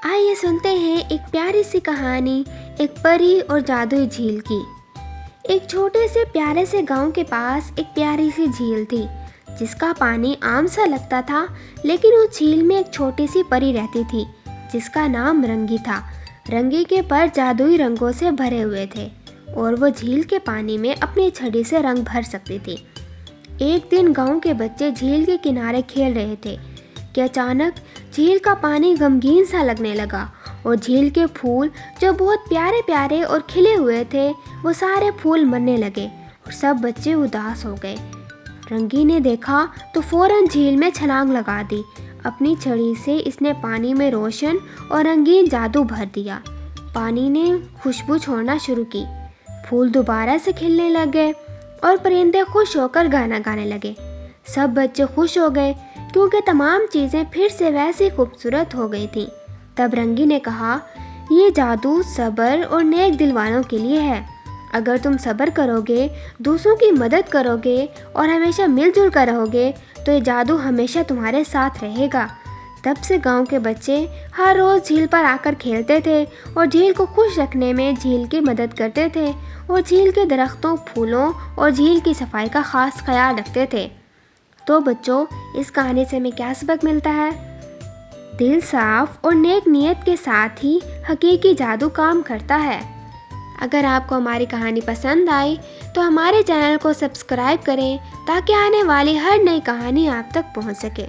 आइए सुनते हैं एक प्यारी सी कहानी, एक परी और जादुई झील की। एक छोटे से प्यारे से गांव के पास एक प्यारी सी झील थी, जिसका पानी आम सा लगता था। लेकिन उस झील में एक छोटी सी परी रहती थी, जिसका नाम रंगी था। रंगी के पर जादुई रंगों से भरे हुए थे और वो झील के पानी में अपनी छड़ी से रंग भर सकती थी। एक दिन गांव के बच्चे झील के किनारे खेल रहे थे कि अचानक झील का पानी गमगीन सा लगने लगा और झील के फूल जो बहुत प्यारे प्यारे और खिले हुए थे, वो सारे फूल मरने लगे और सब बच्चे उदास हो गए। रंगी ने देखा तो फौरन झील में छलांग लगा दी। अपनी छड़ी से इसने पानी में रोशन और रंगीन जादू भर दिया। पानी ने खुशबू छोड़ना शुरू की, फूल दोबारा से खिलने लगे और परिंदे खुश होकर गाना गाने लगे। सब बच्चे खुश हो गए क्योंकि तमाम चीज़ें फिर से वैसी खूबसूरत हो गई थीं। तब रंगी ने कहा, ये जादू सब्र और नेक दिल वालों के लिए है। अगर तुम सब्र करोगे, दूसरों की मदद करोगे और हमेशा मिलजुल कर रहोगे तो ये जादू हमेशा तुम्हारे साथ रहेगा। तब से गांव के बच्चे हर रोज़ झील पर आकर खेलते थे और झील को खुश रखने में झील की मदद करते थे और झील के दरख्तों, फूलों और झील की सफाई का खास ख्याल रखते थे। तो बच्चों, इस कहानी से हमें क्या सबक मिलता है? दिल साफ और नेक नियत के साथ ही हकीकी जादू काम करता है। अगर आपको हमारी कहानी पसंद आई तो हमारे चैनल को सब्सक्राइब करें ताकि आने वाली हर नई कहानी आप तक पहुंच सके।